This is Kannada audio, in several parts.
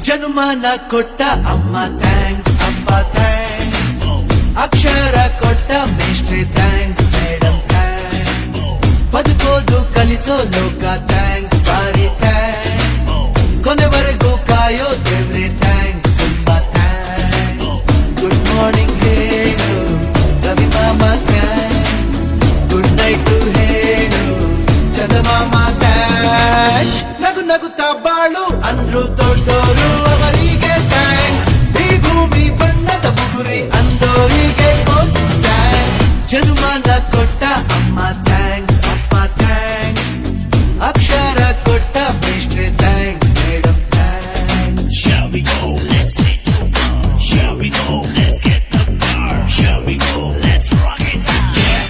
ಜನುಮಾನ ಕೊಟ್ಟ ಅಮ್ಮ ಥ್ಯಾಂಕ್ಸ್, ಅಪ್ಪ ಥ್ಯಾಂಕ್ಸ್, ಅಕ್ಷರ ಕೊಟ್ಟ ಮೇಷ್ಟ್ರೆ ಥ್ಯಾಂಕ್ಸ್, ಮೇಡಮ್ ಥ್ಯಾಂಕ್ಸ್, ಬದುಕೋದು ಕಲಿಸೋ ಲೋಕ ಥ್ಯಾಂಕ್ಸ್, ಸಾರಿ ಥ್ಯಾಂಕ್ಸ್, ಕೊನೆವರೆಗೂ ಕಾಯೋ ದೇವ್ರೆ ಥ್ಯಾಂಕ್ಸ್, ತುಂಬಾ ಥ್ಯಾಂಕ್ಸ್. ಗುಡ್ ಮಾರ್ನಿಂಗ್ ಹೇಳು ರವಿ ಮಾಮ ಥ್ಯಾಂಕ್ಸ್, ಗುಡ್ ನೈಟ್ ಹೇಳು ಚಂದಮಾಮ ಥ್ಯಾಂಕ್ಸ್. ನಗು ನಗುತ್ತಾ ಬಾಳು ಅಂದ್ರು ದೊಡ್ಡೋರು ಅವರಿಗೆ ಥ್ಯಾಂಕ್ಸ್, ಈ ಭೂಮಿ ಬಣ್ಣದ ಬುಗುರಿ ಅಂದೋರಿಗೆ ಥ್ಯಾಂಕ್ಸ್. ಜನುಮಾನ ಕೊಟ್ಟ ಅಮ್ಮ ಥ್ಯಾಂಕ್ಸ್, ಅಪ್ಪ ಥ್ಯಾಂಕ್ಸ್, ಅಕ್ಷರ ಕೊಟ್ಟ ಮೇಷ್ಟ್ರೆ thanks, madam thanks. Shall we go? Let's hit the floor. Shall we go? Let's get the bar. Shall we go? Let's rock it. Yeah,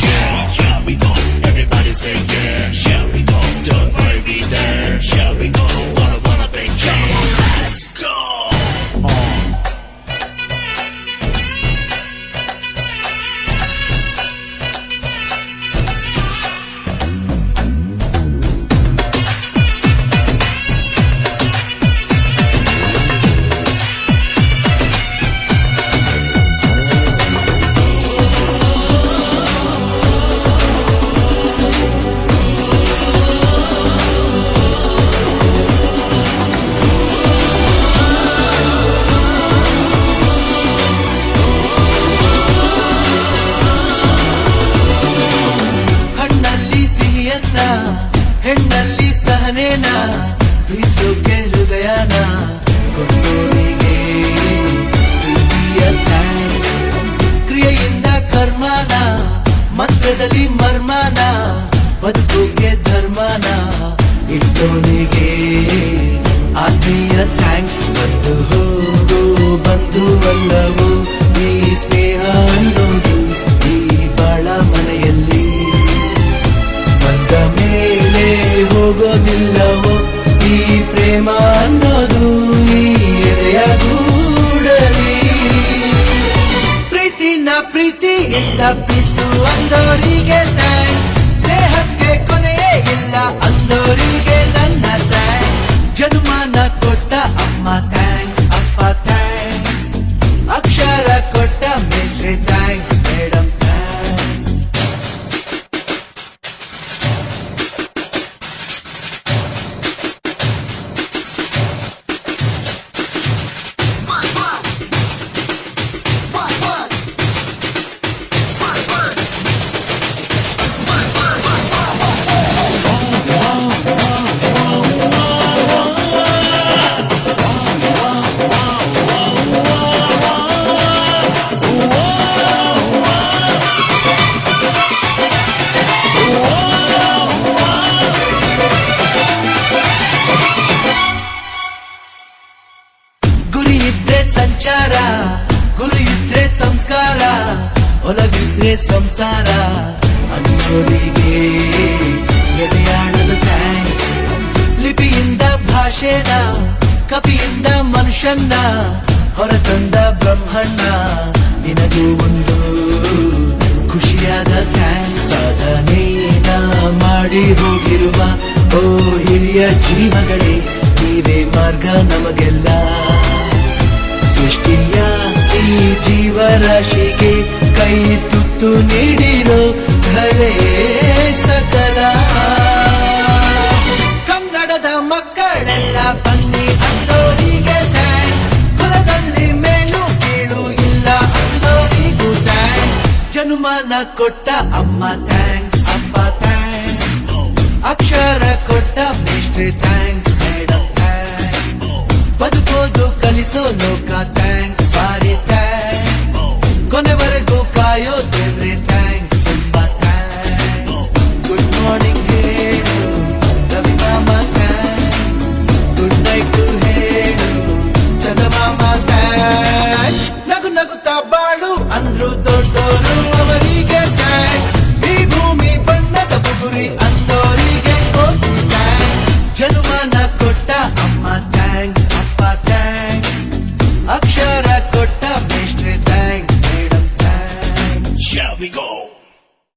yeah. Shall we go? Everybody say yeah. Shall we go? Don't worry, be there. Shall we go? Wanna big change? Let's go. ಹಣ್ಣಲ್ಲಿ ಸಿಹಿಯನ್ನ ಹೆಣ್ಣಲ್ಲಿ ಸಹನೇನ ಪ್ರೀತಿಸೋಕೆ ಹೃದಯನ ಕೊಟ್ಟೋರಿಗೆ ಪ್ರೀತಿಯ ಥ್ಯಾಂಕ್ಸ್. ಕ್ರಿಯೆಯಿಂದ ಕರ್ಮನ ಮಂತ್ರದಲ್ಲಿ ಮರ್ಮನ ಬದುಕೋಕೆ ಧರ್ಮನ ಇಟ್ಟೋನಿಗೆ ಆತ್ಮೀಯ ಥ್ಯಾಂಕ್ಸ್. ಬಂದು ಹೋಗೋ ಬಂಧುವಲ್ಲವೋ ಈ ಸ್ನೇಹ ಅನ್ನೋದು ಈ ಬಾಳ ಮನೆಯಲ್ಲಿ ಬಂದ ಮೇಲೆ ಹೋಗೋದಿಲ್ಲವೋ ಈ ಪ್ರೇಮ ಅನ್ನೋದು ಈ ಎದೆಯ ಗೂಡಲಿ. ಪ್ರೀತಿನ ಪ್ರೀತಿಯಿಂದ ಪ್ರೀತಿಸು ಅಂದೋರಿಗೆ ಥ್ಯಾಂಕ್ಸ್, ಸ್ನೇಹಕ್ಕೆ ಕೊನೆಯೇ ಇಲ್ಲ ಅಂದೋರಿಗೆ ನನ್ನ ಥ್ಯಾಂಕ್ಸ್. ಜನುಮಾನ ಕೊಟ್ಟ ಅಮ್ಮ ಥ್ಯಾಂಕ್ಸ್, ಅಪ್ಪ ಥ್ಯಾಂಕ್ಸ್, ಅಕ್ಷರ ಕೊಟ್ಟ ಮೇಷ್ಟ್ರೆ ಥ್ಯಾಂಕ್ಸ್, ಮೇಡಮ್ ಥ್ಯಾಂಕ್ಸ್. ಗುರಿ ಇದ್ರೆ ಸಂಚಾರ, ಗುರು ಇದ್ರೆ ಸಂಸ್ಕಾರ, ಒಲವಿದ್ರೆ ಸಂಸಾರ ಅನ್ನೋರಿಗೆ ಎದೆಯಾಳದ ಥ್ಯಾಂಕ್ಸ್. ಲಿಪಿಯಿಂದ ಭಾಷೆನ ಕಪಿಯಿಂದ ಮನುಷ್ಯನ್ನ ಹೊರತಂದ ಬ್ರಹ್ಮಣ್ಣ ನಿನಗೂ ಒಂದು ಖುಷಿಯಾದ ಥ್ಯಾಂಕ್ಸ್. ಸಾಧನೆನ ಮಾಡಿ ಹೋಗಿರುವ ಓ ಹಿರಿಯ ಜೀವಗಳೇ ನೀವೇ ಮಾರ್ಗ ನಮಗೆಲ್ಲ. ಸೃಷ್ಟಿಯ ಈ ಜೀವರಾಶಿಗೆ ಕೈ ತುತ್ತು ನೀಡಿರೋ ಧರೆ ಸಕಲ. ಕನ್ನಡದ ಮಕ್ಕಳೆಲ್ಲ ಬನ್ನಿ ಅಂದೋರಿಗೆ ಥ್ಯಾಂಕ್ಸ್, ಕುಲದಲ್ಲಿ ಮೇಲು ಕೀಳು ಇಲ್ಲ ಅಂದೋರಿಗೂ ಥ್ಯಾಂಕ್ಸ್. ಜನುಮಾನ ಕೊಟ್ಟ ಅಮ್ಮ ಥ್ಯಾಂಕ್ಸ್, ಅಪ್ಪ ಥ್ಯಾಂಕ್ಸ್, ಅಕ್ಷರ ಕೊಟ್ಟ ಮೇಷ್ಟ್ರೆ ಥ್ಯಾಂಕ್ಸ್, ಮೇಡಮ್ ಥ್ಯಾಂಕ್ಸ್, ಬದುಕೋದು ಕಲಿಸೋ ಲೋಕ ಥ್ಯಾಂಕ್ಸ್, ಸಾರಿ ಥ್ಯಾಂಕ್ಸ್, ಕೊನೆವರೆಗೂ ಕಾಯೋ ದೇವ್ರೆ ಥ್ಯಾಂಕ್ಸ್, ತುಂಬಾ ಥ್ಯಾಂಕ್ಸ್. ಗುಡ್ ಮಾರ್ನಿಂಗ್ ಹೇಳು ರವಿ ಮಾಮ ಥ್ಯಾಂಕ್ಸ್, ಗುಡ್ ನೈಟ್ ಹೇಳು ಚಂದಮಾಮ ಸಂದೋರು